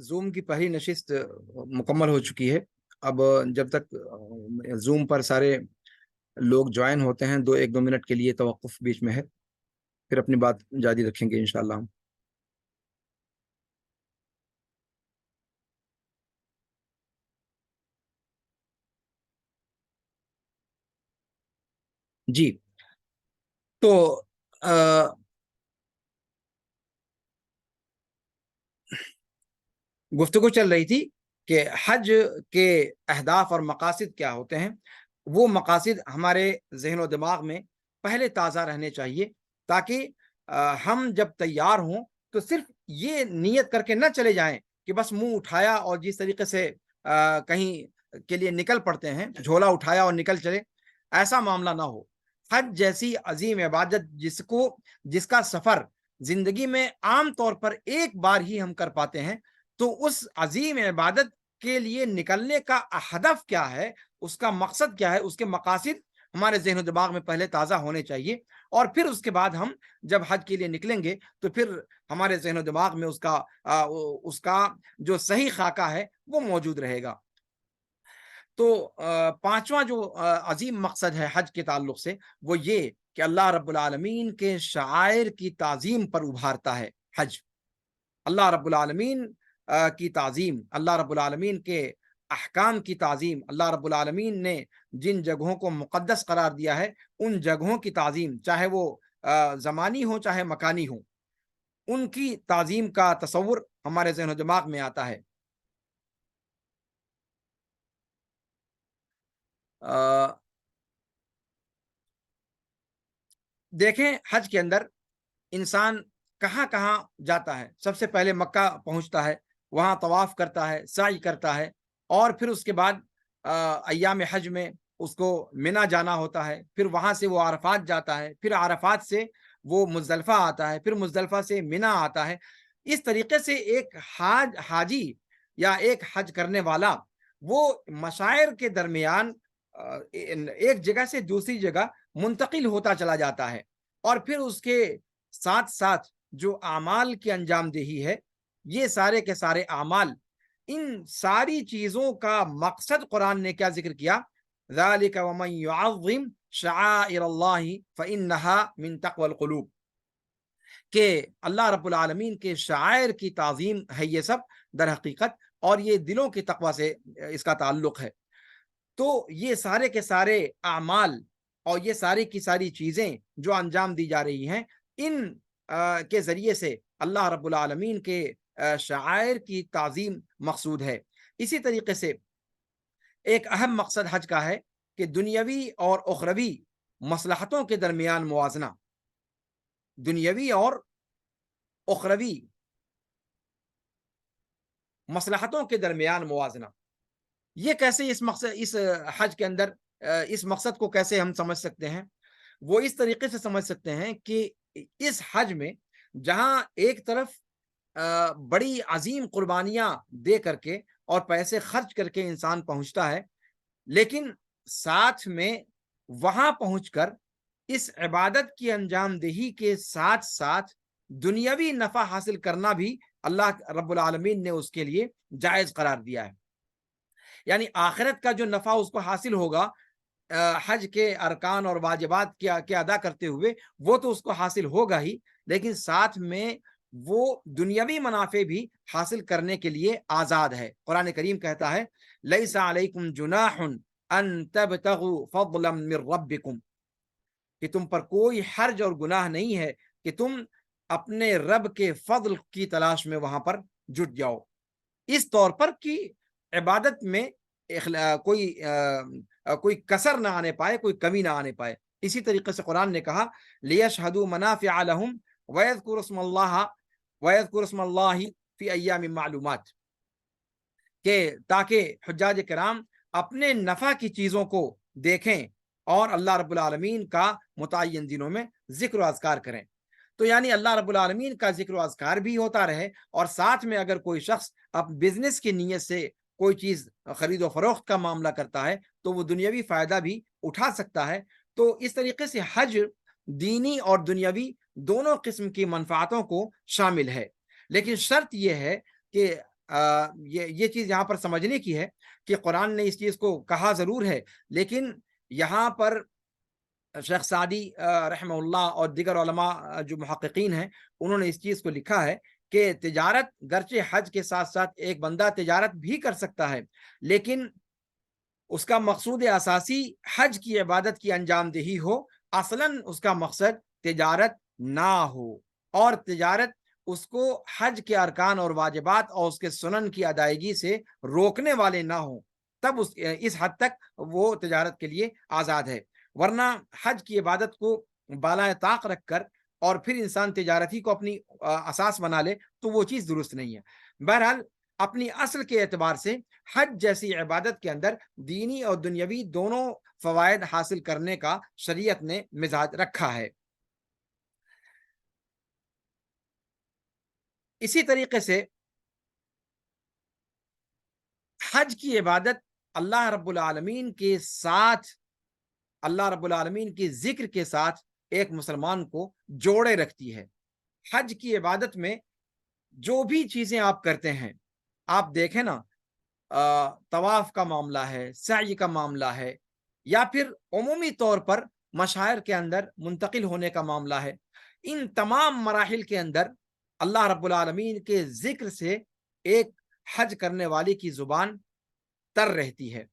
Zoom کی پہلی نشست مکمل ہو چکی ہے. اب جب تک زوم پر سارے لوگ جوائن ہوتے ہیں 1-2 منٹ کے لیے توقف بیچ میں ہے, پھر اپنی بات جاری رکھیں گے انشاءاللہ. جی تو گفتگو چل رہی تھی کہ حج کے اہداف اور مقاصد کیا ہوتے ہیں. وہ مقاصد ہمارے ذہن و دماغ میں پہلے تازہ رہنے چاہیے, تاکہ ہم جب تیار ہوں تو صرف یہ نیت کر کے نہ چلے جائیں کہ بس منہ اٹھایا اور جس طریقے سے کہیں کے لیے نکل پڑتے ہیں, جھولا اٹھایا اور نکل چلے, ایسا معاملہ نہ ہو. حج جیسی عظیم عبادت جس کا سفر زندگی میں عام طور پر ایک بار ہی ہم کر پاتے ہیں, تو اس عظیم عبادت کے لیے نکلنے کا ہدف کیا ہے, اس کا مقصد کیا ہے, اس کے مقاصد ہمارے ذہن و دماغ میں پہلے تازہ ہونے چاہیے. اور پھر اس کے بعد ہم جب حج کے لیے نکلیں گے تو پھر ہمارے ذہن و دماغ میں اس کا جو صحیح خاکہ ہے وہ موجود رہے گا. تو پانچواں جو عظیم مقصد ہے حج کے تعلق سے, وہ یہ کہ اللہ رب العالمین کے شعائر کی تعظیم پر ابھارتا ہے حج. اللہ رب العالمین کی تعظیم, اللہ رب العالمین کے احکام کی تعظیم, اللہ رب العالمین نے جن جگہوں کو مقدس قرار دیا ہے ان جگہوں کی تعظیم, چاہے وہ زمانی ہو چاہے مکانی ہو, ان کی تعظیم کا تصور ہمارے ذہن و دماغ میں آتا ہے. دیکھیں حج کے اندر انسان کہاں کہاں جاتا ہے. سب سے پہلے مکہ پہنچتا ہے, وہاں طواف کرتا ہے, سعی کرتا ہے, اور پھر اس کے بعد ایام حج میں اس کو منا جانا ہوتا ہے. پھر وہاں سے وہ عرفات جاتا ہے, پھر عرفات سے وہ مزدلفہ آتا ہے, پھر مزدلفہ سے منا آتا ہے. اس طریقے سے ایک حاجی یا ایک حج کرنے والا وہ مشاعر کے درمیان ایک جگہ سے دوسری جگہ منتقل ہوتا چلا جاتا ہے. اور پھر اس کے ساتھ ساتھ جو اعمال کی انجام دہی ہے, یہ سارے کے سارے اعمال, ان ساری چیزوں کا مقصد قرآن نے کیا ذکر کیا, ذالک ومن یعظم شعائر اللہ فإنها من تقوی القلوب, کہ اللہ رب العالمین کے شعائر کی تعظیم ہے یہ سب در حقیقت, اور یہ دلوں کی تقوی سے اس کا تعلق ہے. تو یہ سارے کے سارے اعمال اور یہ ساری کی ساری چیزیں جو انجام دی جا رہی ہیں, ان کے ذریعے سے اللہ رب العالمین کے شعائر کی تعظیم مقصود ہے. اسی طریقے سے ایک اہم مقصد حج کا ہے کہ دنیاوی اور اخروی مصلحتوں کے درمیان موازنہ, دنیاوی اور اخروی مصلحتوں کے درمیان موازنہ. یہ کیسے اس حج کے اندر اس مقصد کو کیسے ہم سمجھ سکتے ہیں؟ وہ اس طریقے سے سمجھ سکتے ہیں کہ اس حج میں جہاں ایک طرف بڑی عظیم قربانیاں دے کر کے اور پیسے خرچ کر کے انسان پہنچتا ہے, لیکن ساتھ میں وہاں پہنچ کر اس عبادت کی انجام دہی کے ساتھ ساتھ دنیاوی نفع حاصل کرنا بھی اللہ رب العالمین نے اس کے لیے جائز قرار دیا ہے. یعنی آخرت کا جو نفع اس کو حاصل ہوگا حج کے ارکان اور واجبات کے ادا کرتے ہوئے, وہ تو اس کو حاصل ہوگا ہی, لیکن ساتھ میں وہ دنیاوی منافع بھی حاصل کرنے کے لیے آزاد ہے. قرآن کریم کہتا ہے لیس علیکم جناح ان تبتغوا فضلا من ربکم, کہ تم پر کوئی حرج اور گناہ نہیں ہے کہ تم اپنے رب کے فضل کی تلاش میں وہاں پر جٹ جاؤ, اس طور پر کہ عبادت میں کوئی کسر نہ آنے پائے, کوئی کمی نہ آنے پائے. اسی طریقے سے قرآن نے کہا لیشہدوا منافع لہم ویذکروا اسم اللہ فی ایام معلومات, کہ تاکہ حجاج کرام اپنے نفع کی چیزوں کو دیکھیں اور اللہ رب العالمین کا متعین دنوں میں ذکر و اذکار کریں. تو یعنی اللہ رب العالمین کا ذکر و اذکار بھی ہوتا رہے, اور ساتھ میں اگر کوئی شخص اب بزنس کی نیت سے کوئی چیز خرید و فروخت کا معاملہ کرتا ہے تو وہ دنیاوی فائدہ بھی اٹھا سکتا ہے. تو اس طریقے سے حج دینی اور دنیاوی دونوں قسم کی منفعتوں کو شامل ہے, لیکن شرط یہ ہے کہ یہ چیز یہاں پر سمجھنے کی ہے کہ قرآن نے اس چیز کو کہا ضرور ہے، لیکن یہاں پر شیخ سعدی رحمہ اللہ اور دیگر علماء جو محققین ہیں، انہوں نے اس چیز کو لکھا ہے کہ تجارت گرچہ حج کے ساتھ ساتھ ایک بندہ تجارت بھی کر سکتا ہے، لیکن اس کا مقصود اساسی حج کی عبادت کی انجام دہی ہو، اصلاً اس کا مقصد تجارت نہ ہو، اور تجارت اس کو حج کے ارکان اور واجبات اور اس کے سنن کی ادائیگی سے روکنے والے نہ ہوں، تب اس حد تک وہ تجارت کے لیے آزاد ہے، ورنہ حج کی عبادت کو بالائے طاق رکھ کر اور پھر انسان تجارت ہی کو اپنی اساس بنا لے تو وہ چیز درست نہیں ہے۔ بہرحال اپنی اصل کے اعتبار سے حج جیسی عبادت کے اندر دینی اور دنیاوی دونوں فوائد حاصل کرنے کا شریعت نے مزاج رکھا ہے۔ اسی طریقے سے حج کی عبادت اللہ رب العالمین کے ساتھ، اللہ رب العالمین کے ذکر کے ساتھ ایک مسلمان کو جوڑے رکھتی ہے۔ حج کی عبادت میں جو بھی چیزیں آپ کرتے ہیں، آپ دیکھیں نا، طواف کا معاملہ ہے، سعی کا معاملہ ہے، یا پھر عمومی طور پر مشاعر کے اندر منتقل ہونے کا معاملہ ہے، ان تمام مراحل کے اندر اللہ رب العالمین کے ذکر سے ایک حج کرنے والے کی زبان تر رہتی ہے،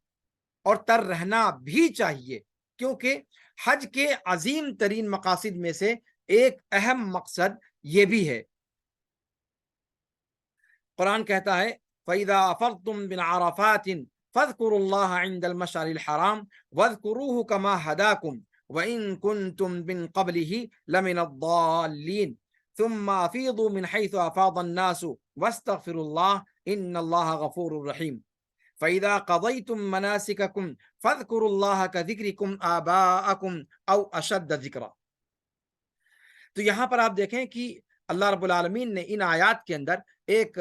اور تر رہنا بھی چاہیے، کیونکہ حج کے عظیم ترین مقاصد میں سے ایک اہم مقصد یہ بھی ہے۔ قرآن کہتا ہے فَإِذَا أَفَضْتُم مِّنْ عَرَفَاتٍ فَاذْكُرُوا اللَّهَ عِندَ الْمَشْعَرِ الْحَرَامِ وَاذْكُرُوهُ كَمَا هَدَاكُمْ وَإِن كُنتُم مِّن قَبْلِهِ لَمِنَ الضَّالِّينَ ثُمَّ أَفِيضُوا مِنْ حَيْثُ أَفَاضَ النَّاسُ وَاسْتَغْفِرُوا اللَّهَ إِنَّ اللَّهَ غَفُورٌ رَّحِيمٌ فَإِذَا قَضَيْتُم مَّنَاسِكَكُمْ فَاذْكُرُوا اللَّهَ كَذِكْرِكُمْ آبَاءَكُمْ أَوْ أَشَدَّ ذِكْرًا۔ تو یہاں پر آپ دیکھیں کہ اللہ رب العالمین نے ان آیات کے اندر ایک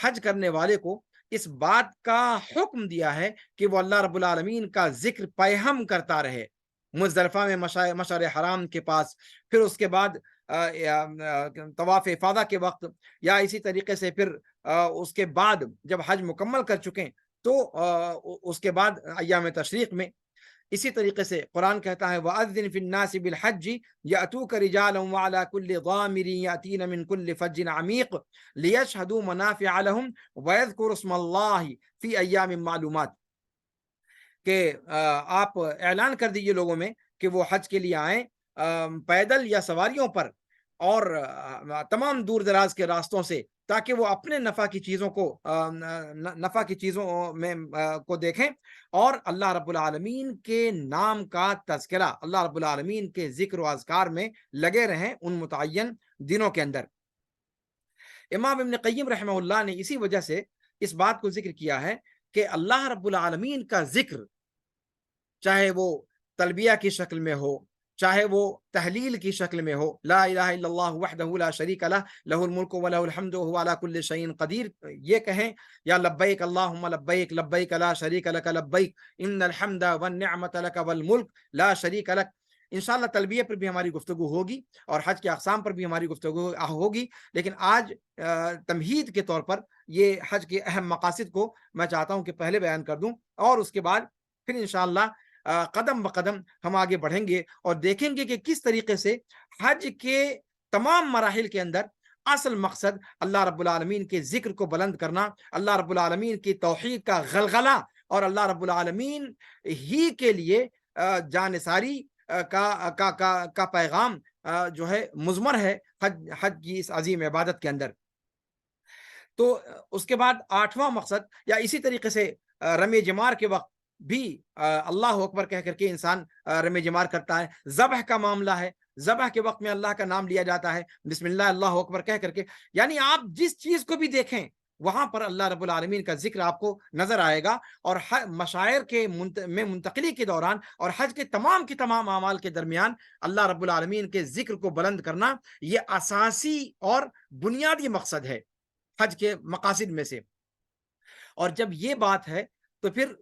حج کرنے والے کو اس بات کا حکم دیا ہے کہ وہ اللہ رب العالمین کا ذکر پیہم کرتا رہے مزدلفہ میں مشعر حرام کے پاس، پھر اس کے بعد طواف افاضہ کے وقت، یا اسی طریقے سے پھر اس کے بعد جب حج مکمل کر چکیں تو اس کے بعد ایام تشریق میں۔ اسی طریقے سے قرآن کہتا ہے وَأَذِّن فِي النَّاسِ بِالْحَجِّ يَأْتُوكَ رِجَالًا وَعَلَى كُلِّ ضَامِرٍ يَأْتِينَ مِنْ كُلِّ فَجٍّ عَمِيقٍ لِيَشْهَدُوا مَنَافِعَ لَهُمْ وَيَذْكُرُوا اسْمَ اللَّهِ فِي أَيَّامٍ مَّعْلُومَاتٍ، کہ آپ اعلان کر دیجئے لوگوں میں کہ وہ حج کے لیے آئیں پیدل یا سواریوں پر، اور تمام دور دراز کے راستوں سے، تاکہ وہ اپنے نفع کی چیزوں میں کو دیکھیں، اور اللہ رب العالمین کے نام کا تذکرہ، اللہ رب العالمین کے ذکر و اذکار میں لگے رہیں ان متعین دنوں کے اندر۔ امام ابن قیم رحمہ اللہ نے اسی وجہ سے اس بات کو ذکر کیا ہے کہ اللہ رب العالمین کا ذکر، چاہے وہ تلبیہ کی شکل میں ہو، چاہے وہ تحلیل کی شکل میں ہو، لا الہ الا اللہ وحدہ لا شریک لہ لہ الملک ولہ الحمد وہو علی کل شیء قدیر، یہ کہیں، یا لبیک اللہم لبیک لبیک لا شریک لک لبیک ان الحمد والنعمت لک والملک لا شریک لک۔ انشاءاللہ تلبیہ پر بھی ہماری گفتگو ہوگی اور حج کے اقسام پر بھی ہماری گفتگو ہوگی، لیکن آج تمہید کے طور پر یہ حج کے اہم مقاصد کو میں چاہتا ہوں کہ پہلے بیان کر دوں، اور اس کے بعد پھر انشاءاللہ قدم بقدم ہم آگے بڑھیں گے اور دیکھیں گے کہ کس طریقے سے حج کے تمام مراحل کے اندر اصل مقصد اللہ رب العالمین کے ذکر کو بلند کرنا، اللہ رب العالمین کی توحید کا غلغلہ، اور اللہ رب العالمین ہی کے لیے جانثاری کا پیغام جو ہے مضمر ہے حج کی اس عظیم عبادت کے اندر۔ تو اس کے بعد آٹھواں مقصد، یا اسی طریقے سے رمی جمار کے وقت بھی اللہ اکبر کہہ کر کے انسان رمی جمار کرتا ہے، ذبح کا معاملہ ہے، ذبح کے وقت میں اللہ کا نام لیا جاتا ہے، بسم اللہ اللہ اکبر کہہ کر کے، یعنی آپ جس چیز کو بھی دیکھیں وہاں پر اللہ رب العالمین کا ذکر آپ کو نظر آئے گا، اور مشاعر کے میں منتقلی کے دوران اور حج کے تمام اعمال کے درمیان اللہ رب العالمین کے ذکر کو بلند کرنا یہ اساسی اور بنیادی مقصد ہے حج کے مقاصد میں سے۔ اور جب یہ بات ہے تو پھر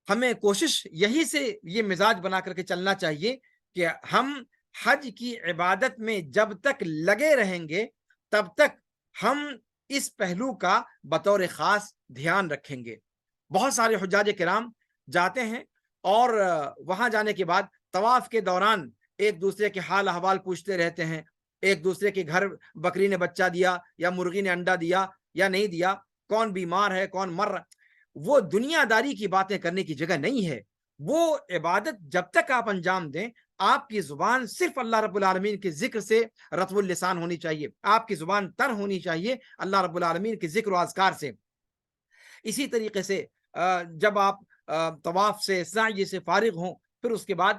ہمیں کوشش یہی سے یہ مزاج بنا کر کے چلنا چاہیے کہ ہم حج کی عبادت میں جب تک لگے رہیں گے تب تک ہم اس پہلو کا بطور خاص دھیان رکھیں گے۔ بہت سارے حجاج کرام جاتے ہیں اور وہاں جانے کے بعد طواف کے دوران ایک دوسرے کے حال احوال پوچھتے رہتے ہیں، ایک دوسرے کے گھر بکری نے بچہ دیا یا مرغی نے انڈا دیا یا نہیں دیا، کون بیمار ہے کون مر رہا۔ وہ دنیا داری کی باتیں کرنے کی جگہ نہیں ہے۔ وہ عبادت جب تک آپ انجام دیں، آپ کی زبان صرف اللہ رب العالمین کے ذکر سے رطب اللسان ہونی چاہیے، آپ کی زبان تر ہونی چاہیے اللہ رب العالمین کے ذکر و اذکار سے۔ اسی طریقے سے جب آپ طواف سے سعی سے فارغ ہوں، پھر اس کے بعد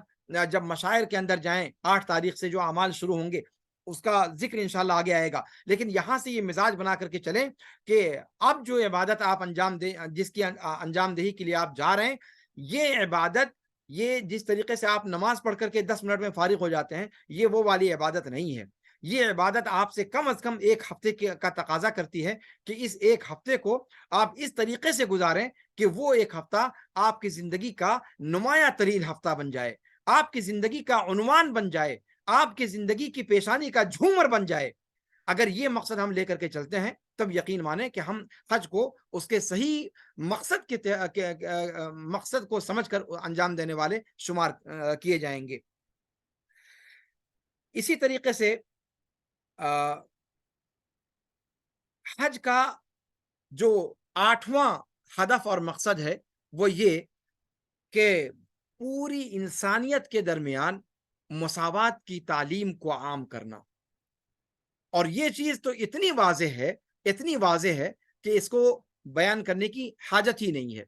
جب مشاعر کے اندر جائیں، 8 تاریخ سے جو اعمال شروع ہوں گے اس کا ذکر انشاءاللہ آگے آئے گا، لیکن یہاں سے یہ مزاج بنا کر کے چلیں کہ اب جو عبادت آپ انجام دیں، جس کی انجام دہی کے لیے آپ جا رہے ہیں، یہ عبادت، یہ جس طریقے سے آپ نماز پڑھ کر کے 10 منٹ میں فارغ ہو جاتے ہیں، یہ وہ والی عبادت نہیں ہے۔ یہ عبادت آپ سے کم از کم 1 ہفتے کا تقاضا کرتی ہے کہ اس 1 ہفتے کو آپ اس طریقے سے گزاریں کہ وہ 1 ہفتہ آپ کی زندگی کا نمایاں ترین ہفتہ بن جائے، آپ کی زندگی کا عنوان بن جائے، آپ کی زندگی کی پیشانی کا جھومر بن جائے۔ اگر یہ مقصد ہم لے کر کے چلتے ہیں، تب یقین مانیں کہ ہم حج کو اس کے صحیح مقصد مقصد کو سمجھ کر انجام دینے والے شمار کیے جائیں گے۔ اسی طریقے سے حج کا جو 8واں ہدف اور مقصد ہے وہ یہ کہ پوری انسانیت کے درمیان مساوات کی تعلیم کو عام کرنا۔ اور یہ چیز تو اتنی واضح ہے، اتنی واضح ہے کہ اس کو بیان کرنے کی حاجت ہی نہیں ہے۔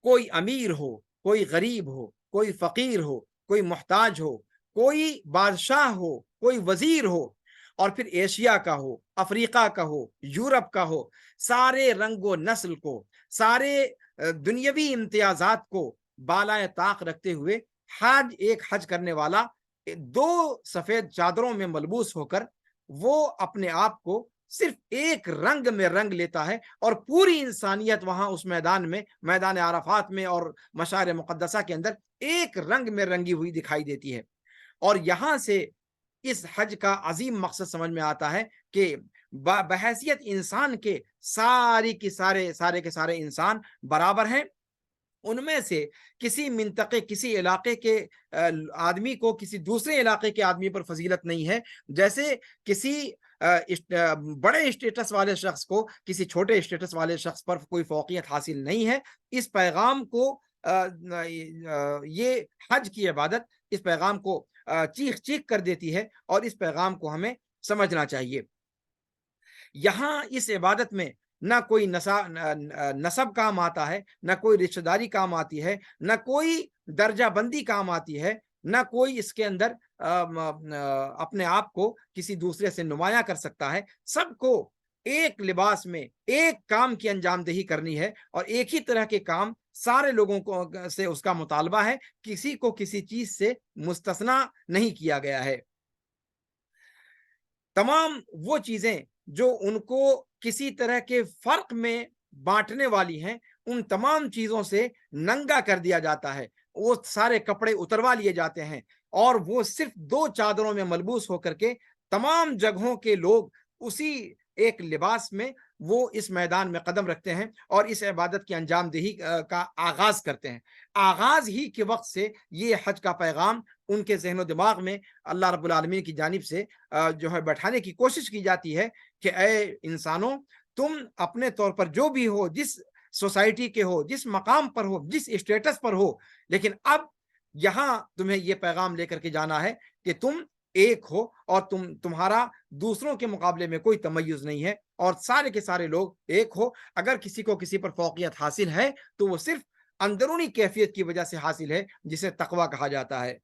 کوئی امیر ہو، کوئی غریب ہو، کوئی فقیر ہو، کوئی محتاج ہو، کوئی بادشاہ ہو، کوئی وزیر ہو، اور پھر ایشیا کا ہو، افریقہ کا ہو، یورپ کا ہو، سارے رنگ و نسل کو، سارے دنیاوی امتیازات کو بالائے طاق رکھتے ہوئے ایک حج کرنے والا 2 سفید چادروں میں ملبوس ہو کر وہ اپنے آپ کو صرف ایک رنگ میں رنگ لیتا ہے، اور پوری انسانیت وہاں اس میدان میں، میدان عرفات میں اور مشاعر مقدسہ کے اندر ایک رنگ میں رنگی ہوئی دکھائی دیتی ہے۔ اور یہاں سے اس حج کا عظیم مقصد سمجھ میں آتا ہے کہ بحیثیت انسان کے سارے کے سارے انسان برابر ہیں۔ ان میں سے کسی منطقے، کسی علاقے کے آدمی کو کسی دوسرے علاقے کے آدمی پر فضیلت نہیں ہے، جیسے کسی بڑے اسٹیٹس والے شخص کو کسی چھوٹے اسٹیٹس والے شخص پر کوئی فوقیت حاصل نہیں ہے۔ اس پیغام کو یہ حج کی عبادت اس پیغام کو چیخ چیخ کر دیتی ہے، اور اس پیغام کو ہمیں سمجھنا چاہیے۔ یہاں اس عبادت میں نہ کوئی نسب کام آتا ہے، نہ کوئی رشتہ داری کام آتی ہے، نہ کوئی درجہ بندی کام آتی ہے، نہ کوئی اس کے اندر اپنے آپ کو کسی دوسرے سے نمایاں کر سکتا ہے۔ سب کو ایک لباس میں ایک کام کی انجام دہی کرنی ہے، اور ایک ہی طرح کے کام سارے لوگوں کو سے اس کا مطالبہ ہے، کسی کو کسی چیز سے مستثنا نہیں کیا گیا ہے۔ تمام وہ چیزیں جو ان کو کسی طرح کے فرق میں بانٹنے والی ہیں، ان تمام چیزوں سے ننگا کر دیا جاتا ہے، وہ سارے کپڑے اتروا لیے جاتے ہیں، اور وہ صرف 2 چادروں میں ملبوس ہو کر کے تمام جگہوں کے لوگ اسی ایک لباس میں وہ اس میدان میں قدم رکھتے ہیں اور اس عبادت کی انجام دہی کا آغاز کرتے ہیں۔ آغاز ہی کے وقت سے یہ حج کا پیغام ان کے ذہن و دماغ میں اللہ رب العالمین کی جانب سے جو ہے بیٹھانے کی کوشش کی جاتی ہے کہ اے انسانوں، تم اپنے طور پر جو بھی ہو، جس سوسائٹی کے ہو، جس مقام پر ہو، جس اسٹیٹس پر ہو، لیکن اب یہاں تمہیں یہ پیغام لے کر کے جانا ہے کہ تم ایک ہو، اور تمہارا دوسروں کے مقابلے میں کوئی تمیز نہیں ہے، اور سارے کے سارے لوگ ایک ہو۔ اگر کسی کو کسی پر فوقیت حاصل ہے تو وہ صرف اندرونی کیفیت کی وجہ سے حاصل ہے، جسے تقویٰ کہا جاتا ہے۔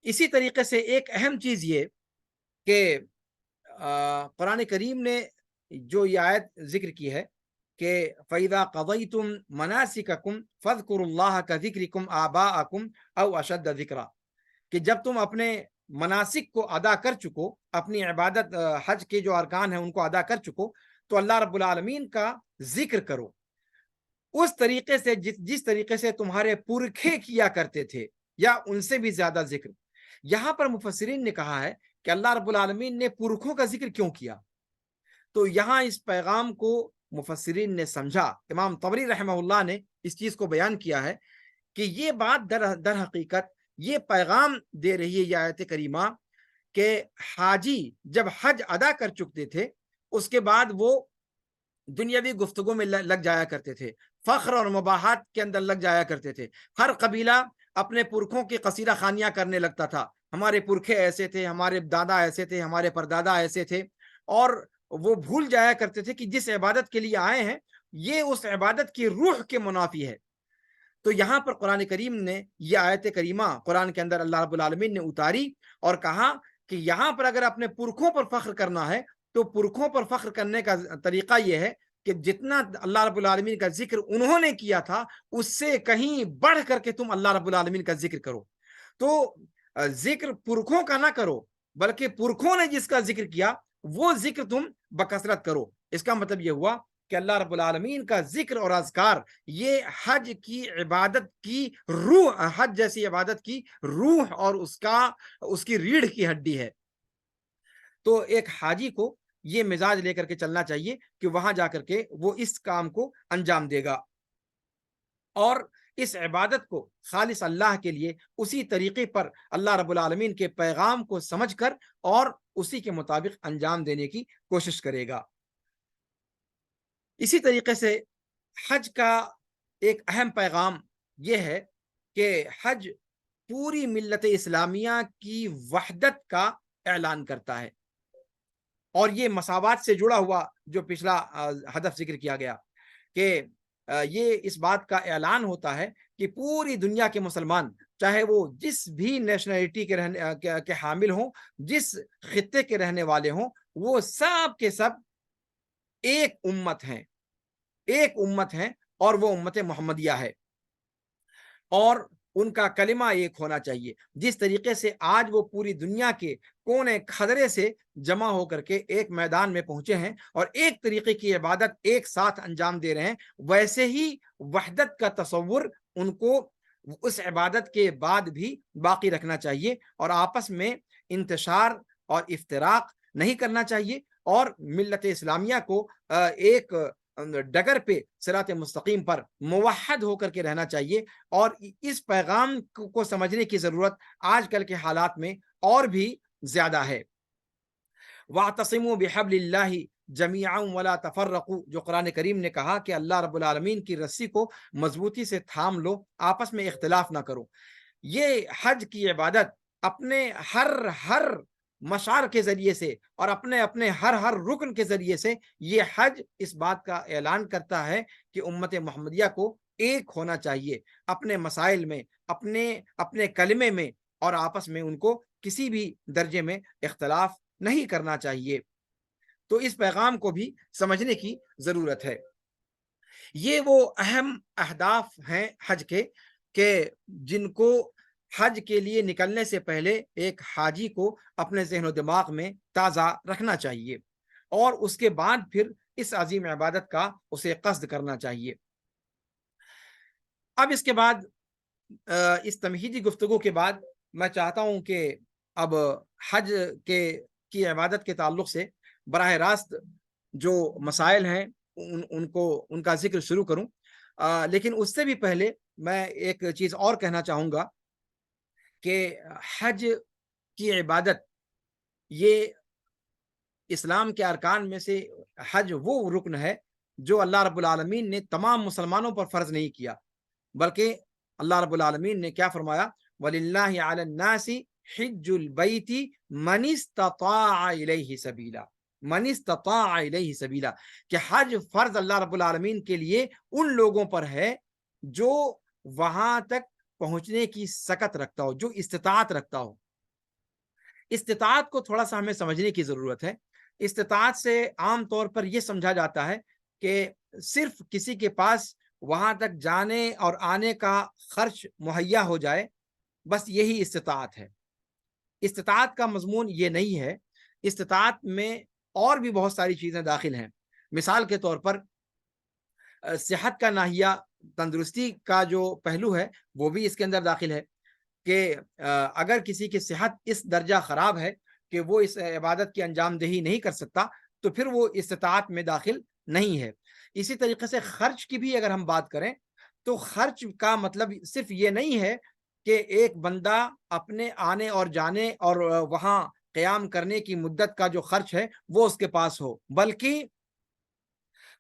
اسی طریقے سے ایک اہم چیز یہ کہ قرآن کریم نے جو یہ آیت ذکر کی ہے کہ فَإِذَا قَضَيْتُم مَنَاسِكَكُمْ فَاذْكُرُوا اللَّهَ كَذِكْرِكُمْ آبَاءَكُمْ أَوْ أَشَدَّ ذِكْرًا، کہ جب تم اپنے مناسک کو ادا کر چکو، اپنی عبادت حج کے جو ارکان ہیں ان کو ادا کر چکو، تو اللہ رب العالمین کا ذکر کرو اس طریقے سے جس طریقے سے تمہارے پرکھے کیا کرتے تھے، یا ان سے بھی زیادہ ذکر۔ یہاں پر مفسرین نے کہا ہے کہ اللہ رب العالمین نے پرکھوں کا ذکر کیوں کیا؟ تو یہاں اس پیغام کو مفسرین نے سمجھا، امام طبری رحمہ اللہ نے اس چیز کو بیان کیا ہے کہ یہ بات در حقیقت یہ پیغام دے رہی ہے یہ آیت کریمہ کہ حاجی جب حج ادا کر چکتے تھے اس کے بعد وہ دنیاوی گفتگو میں لگ جایا کرتے تھے، فخر اور مباحات کے اندر لگ جایا کرتے تھے۔ ہر قبیلہ اپنے پرکھوں کی قصیدہ خوانیاں کرنے لگتا تھا، ہمارے پرکھے ایسے تھے، ہمارے دادا ایسے تھے، ہمارے پردادا ایسے تھے، اور وہ بھول جایا کرتے تھے کہ جس عبادت کے لیے آئے ہیں یہ اس عبادت کی روح کے منافی ہے۔ تو یہاں پر قرآن کریم نے یہ آیت کریمہ قرآن کے اندر اللہ رب العالمین نے اتاری اور کہا کہ یہاں پر اگر اپنے پرکھوں پر فخر کرنا ہے تو پرکھوں پر فخر کرنے کا طریقہ یہ ہے کہ جتنا اللہ رب العالمین کا ذکر انہوں نے کیا تھا اس سے کہیں بڑھ کر کے تم اللہ رب العالمین کا ذکر کرو۔ تو ذکر پرکھوں کا نہ کرو بلکہ پرکھوں نے جس کا ذکر کیا وہ ذکر تم بکثرت کرو۔ اس کا مطلب یہ ہوا کہ اللہ رب العالمین کا ذکر اور اذکار یہ حج کی عبادت کی روح، حج جیسی عبادت کی روح اور اس کی ریڑھ کی ہڈی ہے۔ تو ایک حاجی کو یہ مزاج لے کر کے چلنا چاہیے کہ وہاں جا کر کے وہ اس کام کو انجام دے گا اور اس عبادت کو خالص اللہ کے لیے اسی طریقے پر اللہ رب العالمین کے پیغام کو سمجھ کر اور اسی کے مطابق انجام دینے کی کوشش کرے گا۔ اسی طریقے سے حج کا ایک اہم پیغام یہ ہے کہ حج پوری ملت اسلامیہ کی وحدت کا اعلان کرتا ہے، اور یہ مساوات سے جڑا ہوا جو پچھلا ہدف ذکر کیا گیا کہ یہ اس بات کا اعلان ہوتا ہے کہ پوری دنیا کے مسلمان چاہے وہ جس بھی نیشنلٹی کے حامل ہوں، جس خطے کے رہنے والے ہوں، وہ سب کے سب ایک امت ہیں اور وہ امت محمدیہ ہے، اور ان کا کلمہ ایک ہونا چاہیے۔ جس طریقے سے آج وہ پوری دنیا کے کونے خدرے سے جمع ہو کر کے ایک میدان میں پہنچے ہیں اور ایک طریقے کی عبادت ایک ساتھ انجام دے رہے ہیں، ویسے ہی وحدت کا تصور ان کو اس عبادت کے بعد بھی باقی رکھنا چاہیے اور آپس میں انتشار اور افتراق نہیں کرنا چاہیے، اور ملت اسلامیہ کو ایک ڈگر پہ صراط مستقیم پر موحد ہو کر کے رہنا چاہیے۔ اور اس پیغام کو سمجھنے کی ضرورت آج کل کے حالات میں اور بھی زیادہ ہے۔ وَاعْتَصِمُوا بِحَبْلِ اللَّهِ جَمِيعًا وَلَا تَفَرَّقُوا، جو قرآن کریم نے کہا کہ اللہ رب العالمین کی رسی کو مضبوطی سے تھام لو، آپس میں اختلاف نہ کرو۔ یہ حج کی عبادت اپنے ہر مشعر کے ذریعے سے اور اپنے ہر رکن کے ذریعے سے یہ حج اس بات کا اعلان کرتا ہے کہ امت محمدیہ کو ایک ہونا چاہیے اپنے مسائل میں، اپنے کلمے میں، اور آپس میں ان کو کسی بھی درجے میں اختلاف نہیں کرنا چاہیے۔ تو اس پیغام کو بھی سمجھنے کی ضرورت ہے۔ یہ وہ اہم اہداف ہیں حج کے کہ جن کو حج کے لیے نکلنے سے پہلے ایک حاجی کو اپنے ذہن و دماغ میں تازہ رکھنا چاہیے اور اس کے بعد پھر اس عظیم عبادت کا اسے قصد کرنا چاہیے۔ اب اس کے بعد اس تمہیدی گفتگو کے بعد میں چاہتا ہوں کہ اب حج کی عبادت کے تعلق سے براہ راست جو مسائل ہیں ان کا ذکر شروع کروں، لیکن اس سے بھی پہلے میں ایک چیز اور کہنا چاہوں گا کہ حج کی عبادت یہ اسلام کے ارکان میں سے حج وہ رکن ہے جو اللہ رب العالمین نے تمام مسلمانوں پر فرض نہیں کیا، بلکہ اللہ رب العالمین نے کیا فرمایا؟ وَلِلَّهِ عَلَى النَّاسِ حِجُّ الْبَيْتِ مَنِ اسْتَطَاعَ إِلَيْهِ سَبِيلًا، من استطاع الیہ سبیلا، کہ حج فرض اللہ رب العالمین کے لیے ان لوگوں پر ہے جو وہاں تک پہنچنے کی سکت رکھتا ہو، جو استطاعت رکھتا ہو۔ استطاعت کو تھوڑا سا ہمیں سمجھنے کی ضرورت ہے۔ استطاعت سے عام طور پر یہ سمجھا جاتا ہے کہ صرف کسی کے پاس وہاں تک جانے اور آنے کا خرچ مہیا ہو جائے، بس یہی استطاعت ہے۔ استطاعت کا مضمون یہ نہیں ہے، استطاعت میں اور بھی بہت ساری چیزیں داخل ہیں۔ مثال کے طور پر صحت کا ناحیہ، تندرستی کا جو پہلو ہے وہ بھی اس کے اندر داخل ہے کہ اگر کسی کی صحت اس درجہ خراب ہے کہ وہ اس عبادت کی انجام دہی نہیں کر سکتا تو پھر وہ استطاعت میں داخل نہیں ہے۔ اسی طریقے سے خرچ کی بھی اگر ہم بات کریں تو خرچ کا مطلب صرف یہ نہیں ہے کہ ایک بندہ اپنے آنے اور جانے اور وہاں قیام کرنے کی مدت کا جو خرچ ہے وہ اس کے پاس ہو، بلکہ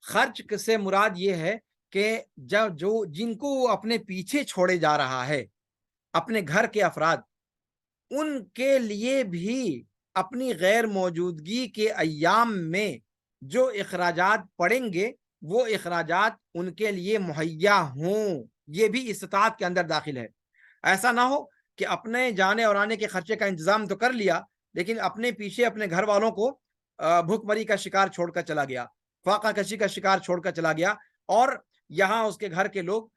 خرچ سے مراد یہ ہے کہ جن کو وہ اپنے پیچھے چھوڑے جا رہا ہے، اپنے گھر کے افراد، ان کے لیے بھی اپنی غیر موجودگی کے ایام میں جو اخراجات پڑیں گے وہ اخراجات ان کے لیے مہیا ہوں، یہ بھی استطاعت کے اندر داخل ہے۔ ایسا نہ ہو کہ اپنے جانے اور آنے کے خرچے کا انتظام تو کر لیا لیکن اپنے پیچھے اپنے گھر والوں کو بھوک مری کا شکار چھوڑ کر چلا گیا، فاقہ کشی کا شکار چھوڑ کر چلا گیا، اور یہاں اس کے گھر کے لوگ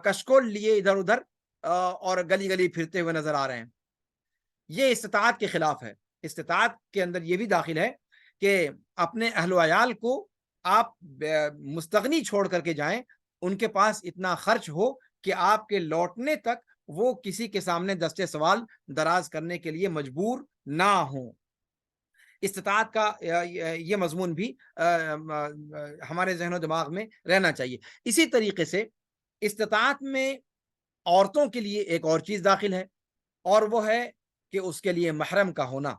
کشکول لیے ادھر ادھر اور گلی گلی پھرتے ہوئے نظر آ رہے ہیں۔ یہ استطاعت کے خلاف ہے۔ استطاعت کے اندر یہ بھی داخل ہے کہ اپنے اہل و عیال کو آپ مستغنی چھوڑ کر کے جائیں، ان کے پاس اتنا خرچ ہو کہ آپ کے لوٹنے تک وہ کسی کے سامنے دستے سوال دراز کرنے کے لیے مجبور نہ ہوں۔ استطاعت کا یہ مضمون بھی ہمارے ذہن و دماغ میں رہنا چاہیے۔ اسی طریقے سے استطاعت میں عورتوں کے لیے ایک اور چیز داخل ہے، اور وہ ہے کہ اس کے لیے محرم کا ہونا۔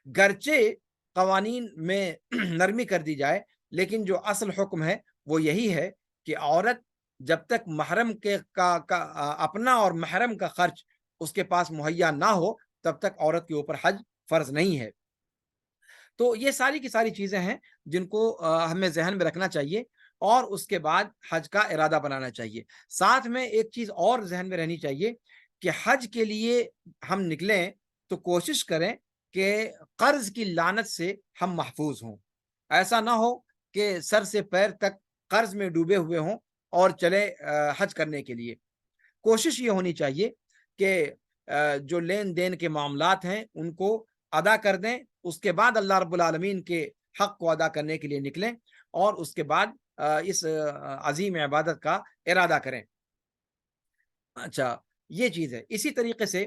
گرچہ قوانین میں نرمی کر دی جائے لیکن جو اصل حکم ہے وہ یہی ہے کہ عورت جب تک محرم کا اپنا اور محرم کا خرچ اس کے پاس مہیا نہ ہو تب تک عورت کے اوپر حج فرض نہیں ہے۔ تو یہ ساری کی ساری چیزیں ہیں جن کو ہمیں ذہن میں رکھنا چاہیے اور اس کے بعد حج کا ارادہ بنانا چاہیے۔ ساتھ میں ایک چیز اور ذہن میں رہنی چاہیے کہ حج کے لیے ہم نکلیں تو کوشش کریں کہ قرض کی لعنت سے ہم محفوظ ہوں۔ ایسا نہ ہو کہ سر سے پیر تک قرض میں ڈوبے ہوئے ہوں اور چلے حج کرنے کے لیے۔ کوشش یہ ہونی چاہیے کہ جو لین دین کے معاملات ہیں ان کو ادا کر دیں، اس کے بعد اللہ رب العالمین کے حق کو ادا کرنے کے لیے نکلیں اور اس کے بعد اس عظیم عبادت کا ارادہ کریں۔ اچھا، یہ چیز ہے۔ اسی طریقے سے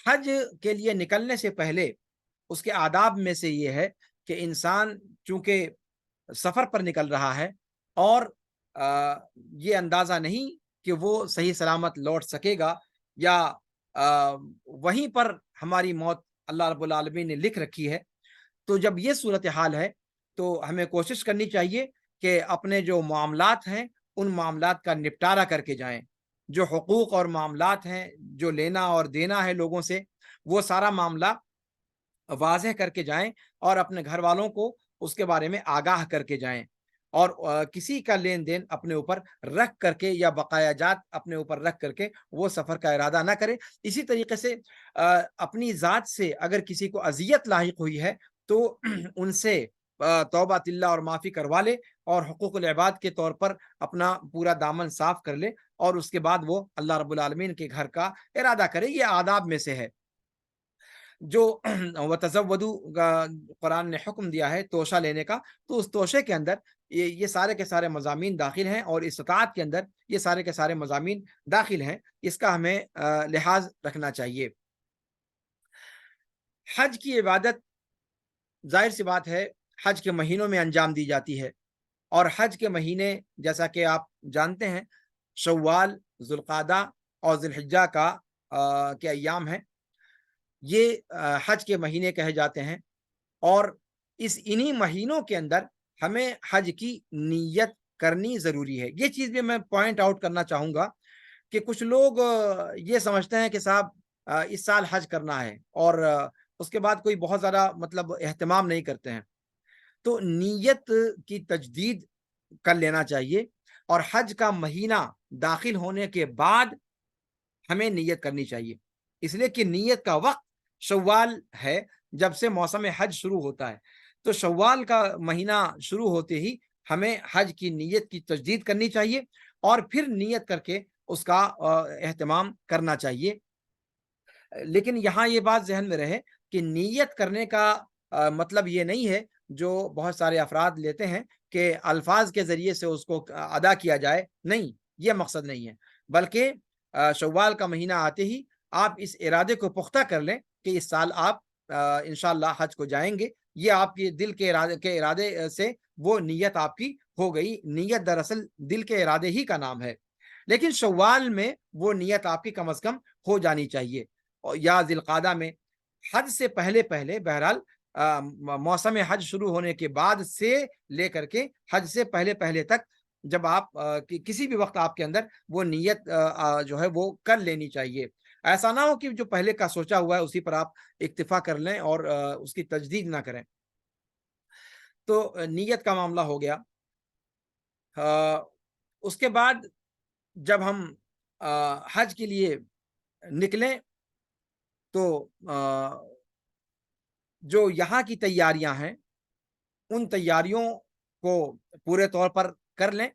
حج کے لیے نکلنے سے پہلے اس کے آداب میں سے یہ ہے کہ انسان چونکہ سفر پر نکل رہا ہے اور یہ اندازہ نہیں کہ وہ صحیح سلامت لوٹ سکے گا یا وہیں پر ہماری موت اللہ رب العالمین نے لکھ رکھی ہے، تو جب یہ صورتحال ہے تو ہمیں کوشش کرنی چاہیے کہ اپنے جو معاملات ہیں ان معاملات کا نپٹارہ کر کے جائیں۔ جو حقوق اور معاملات ہیں، جو لینا اور دینا ہے لوگوں سے، وہ سارا معاملہ واضح کر کے جائیں اور اپنے گھر والوں کو اس کے بارے میں آگاہ کر کے جائیں، اور کسی کا لین دین اپنے اوپر رکھ کر کے یا بقایا جات اپنے اوپر رکھ کر کے وہ سفر کا ارادہ نہ کرے۔ اسی طریقے سے اپنی ذات سے اگر کسی کو اذیت لاحق ہوئی ہے تو ان سے توبہ اللہ اور معافی کروا لے اور حقوق العباد کے طور پر اپنا پورا دامن صاف کر لے اور اس کے بعد وہ اللہ رب العالمین کے گھر کا ارادہ کرے۔ یہ آداب میں سے ہے جو وتزودوا کا قرآن نے حکم دیا ہے توشہ لینے کا، تو اس توشے کے اندر یہ سارے کے سارے مضامین داخل ہیں اور استطاعت کے اندر یہ سارے کے سارے مضامین داخل ہیں۔ اس کا ہمیں لحاظ رکھنا چاہیے۔ حج کی عبادت ظاہر سی بات ہے حج کے مہینوں میں انجام دی جاتی ہے، اور حج کے مہینے جیسا کہ آپ جانتے ہیں شوال، ذوالقعدہ اور ذی الحجہ کے ایام ہیں، یہ حج کے مہینے کہے جاتے ہیں، اور انہی مہینوں کے اندر ہمیں حج کی نیت کرنی ضروری ہے۔ یہ چیز بھی میں پوائنٹ آؤٹ کرنا چاہوں گا کہ کچھ لوگ یہ سمجھتے ہیں کہ صاحب اس سال حج کرنا ہے اور اس کے بعد کوئی بہت زیادہ مطلب اہتمام نہیں کرتے ہیں، تو نیت کی تجدید کر لینا چاہیے، اور حج کا مہینہ داخل ہونے کے بعد ہمیں نیت کرنی چاہیے، اس لیے کہ نیت کا وقت شوال ہے جب سے موسم حج شروع ہوتا ہے، تو شوال کا مہینہ شروع ہوتے ہی ہمیں حج کی نیت کی تجدید کرنی چاہیے اور پھر نیت کر کے اس کا اہتمام کرنا چاہیے۔ لیکن یہاں یہ بات ذہن میں رہے کہ نیت کرنے کا مطلب یہ نہیں ہے جو بہت سارے افراد لیتے ہیں کہ الفاظ کے ذریعے سے اس کو ادا کیا جائے، نہیں، یہ مقصد نہیں ہے، بلکہ شوال کا مہینہ آتے ہی آپ اس ارادے کو پختہ کر لیں کہ اس سال آپ انشاءاللہ حج کو جائیں گے، یہ آپ کے دل کے ارادے سے وہ نیت آپ کی ہو گئی۔ نیت دراصل دل کے ارادے ہی کا نام ہے، لیکن شوال میں وہ نیت آپ کی کم از کم ہو جانی چاہیے، یا ذی القعدہ میں حج سے پہلے پہلے بہرحال موسم حج شروع ہونے کے بعد سے لے کر کے حج سے پہلے پہلے تک جب آپ کسی بھی وقت آپ کے اندر وہ نیت جو ہے وہ کر لینی چاہیے۔ ایسا نہ ہو کہ جو پہلے کا سوچا ہوا ہے اسی پر آپ اکتفا کر لیں اور اس کی تجدید نہ کریں۔ تو نیت کا معاملہ ہو گیا۔ اس کے بعد جب ہم حج کے لیے نکلیں تو جو یہاں کی تیاریاں ہیں ان تیاریوں کو پورے طور پر کر لیں،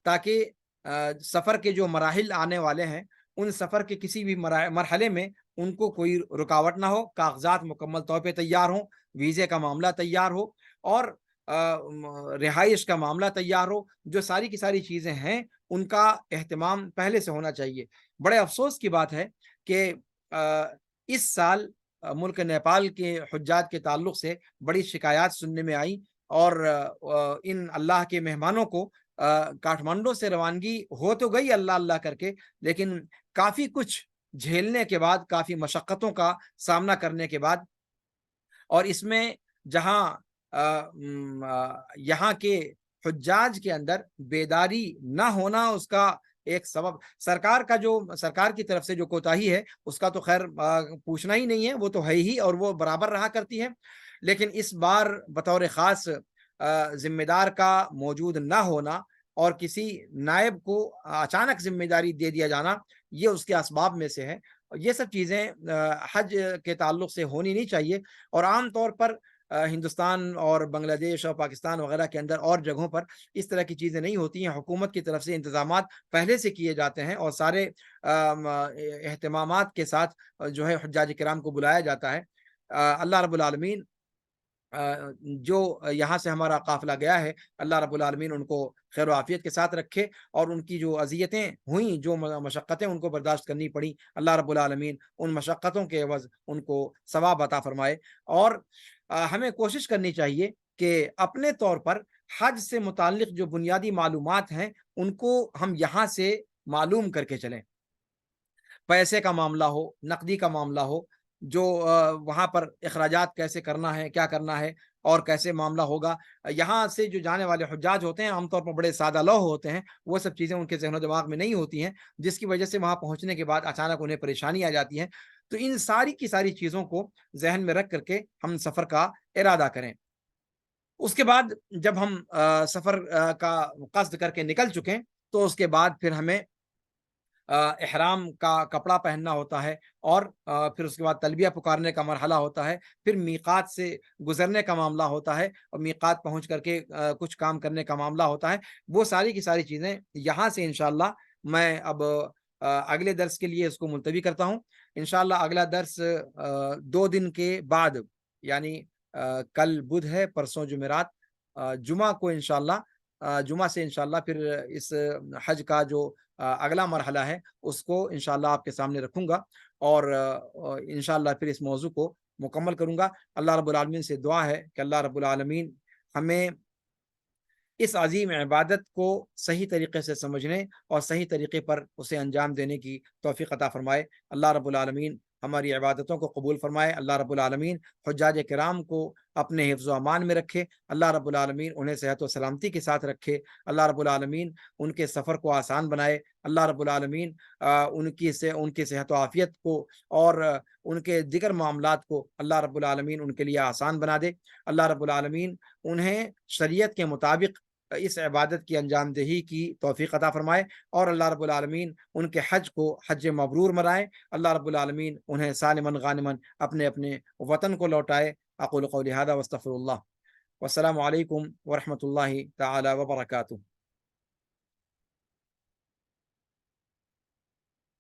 تاکہ سفر کے جو مراحل آنے والے ہیں ان سفر کے کسی بھی مرحلے میں ان کو کوئی رکاوٹ نہ ہو، کاغذات مکمل طور پہ تیار ہوں، ویزے کا معاملہ تیار ہو، اور رہائش کا معاملہ تیار ہو۔ جو ساری کی ساری چیزیں ہیں ان کا اہتمام پہلے سے ہونا چاہیے۔ بڑے افسوس کی بات ہے کہ اس سال ملک نیپال کے حجاج کے تعلق سے بڑی شکایات سننے میں آئی، اور ان اللہ کے مہمانوں کو کاٹمانڈو سے روانگی ہو تو گئی اللہ اللہ کر کے، لیکن کافی کچھ جھیلنے کے بعد، کافی مشقتوں کا سامنا کرنے کے بعد، اور اس میں جہاں یہاں کے حجاج کے اندر بیداری نہ ہونا اس کا ایک سبب، سرکار کی طرف سے جو کوتاہی ہے اس کا تو خیر پوچھنا ہی نہیں ہے، وہ تو ہے ہی اور وہ برابر رہا کرتی ہے، لیکن اس بار بطور خاص ذمہ دار کا موجود نہ ہونا اور کسی نائب کو اچانک ذمہ داری دے دیا جانا، یہ اس کے اسباب میں سے ہے۔ یہ سب چیزیں حج کے تعلق سے ہونی نہیں چاہیے، اور عام طور پر ہندوستان اور بنگلہ دیش اور پاکستان وغیرہ کے اندر اور جگہوں پر اس طرح کی چیزیں نہیں ہوتی ہیں۔ حکومت کی طرف سے انتظامات پہلے سے کیے جاتے ہیں اور سارے اہتمامات کے ساتھ جو ہے حجاج کرام کو بلایا جاتا ہے۔ اللہ رب العالمین جو یہاں سے ہمارا قافلہ گیا ہے، اللہ رب العالمین ان کو خیر و عافیت کے ساتھ رکھے، اور ان کی جو اذیتیں ہوئیں، جو مشقتیں ان کو برداشت کرنی پڑی، اللہ رب العالمین ان مشقتوں کے عوض ان کو ثواب عطا فرمائے۔ اور ہمیں کوشش کرنی چاہیے کہ اپنے طور پر حج سے متعلق جو بنیادی معلومات ہیں ان کو ہم یہاں سے معلوم کر کے چلیں۔ پیسے کا معاملہ ہو، نقدی کا معاملہ ہو، جو وہاں پر اخراجات کیسے کرنا ہے، کیا کرنا ہے اور کیسے معاملہ ہوگا۔ یہاں سے جو جانے والے حجاج ہوتے ہیں عام طور پر بڑے سادہ لوح ہوتے ہیں، وہ سب چیزیں ان کے ذہن و دماغ میں نہیں ہوتی ہیں، جس کی وجہ سے وہاں پہنچنے کے بعد اچانک انہیں پریشانی آ جاتی ہے۔ تو ان ساری کی ساری چیزوں کو ذہن میں رکھ کر کے ہم سفر کا ارادہ کریں۔ اس کے بعد جب ہم سفر کا قصد کر کے نکل چکے تو اس کے بعد پھر ہمیں احرام کا کپڑا پہننا ہوتا ہے، اور پھر اس کے بعد تلبیہ پکارنے کا مرحلہ ہوتا ہے، پھر میقات سے گزرنے کا معاملہ ہوتا ہے، اور میقات پہنچ کر کے کچھ کام کرنے کا معاملہ ہوتا ہے۔ وہ ساری کی ساری چیزیں یہاں سے انشاءاللہ میں اب اگلے درس کے لیے اس کو ملتوی کرتا ہوں۔ انشاءاللہ اگلا درس 2 دن کے بعد، یعنی کل بدھ ہے، پرسوں جمعرات، جمعہ کو انشاءاللہ جمعہ سے انشاءاللہ پھر اس حج کا جو اگلا مرحلہ ہے اس کو انشاءاللہ آپ کے سامنے رکھوں گا، اور انشاءاللہ پھر اس موضوع کو مکمل کروں گا۔ اللہ رب العالمین سے دعا ہے کہ اللہ رب العالمین ہمیں اس عظیم عبادت کو صحیح طریقے سے سمجھنے اور صحیح طریقے پر اسے انجام دینے کی توفیق عطا فرمائے۔ اللہ رب العالمین ہماری عبادتوں کو قبول فرمائے۔ اللہ رب العالمین حجاج کرام کو اپنے حفظ و امان میں رکھے۔ اللہ رب العالمین انہیں صحت و سلامتی کے ساتھ رکھے۔ اللہ رب العالمین ان کے سفر کو آسان بنائے۔ اللہ رب العالمین ان کی صحت و عافیت کو اور ان کے دیگر معاملات کو اللہ رب العالمین ان کے لیے آسان بنا دے۔ اللہ رب العالمین انہیں شریعت کے مطابق اس عبادت کی انجام دہی کی توفیق عطا فرمائے، اور اللہ رب العالمین ان کے حج کو حج مبرور مرائے۔ اللہ رب العالمین انہیں سالمن غانمن اپنے اپنے وطن کو لوٹائے۔ اقول قولی ھذا واستغفر اللہ، والسلام علیکم ورحمۃ اللہ تعالی وبرکاتہ۔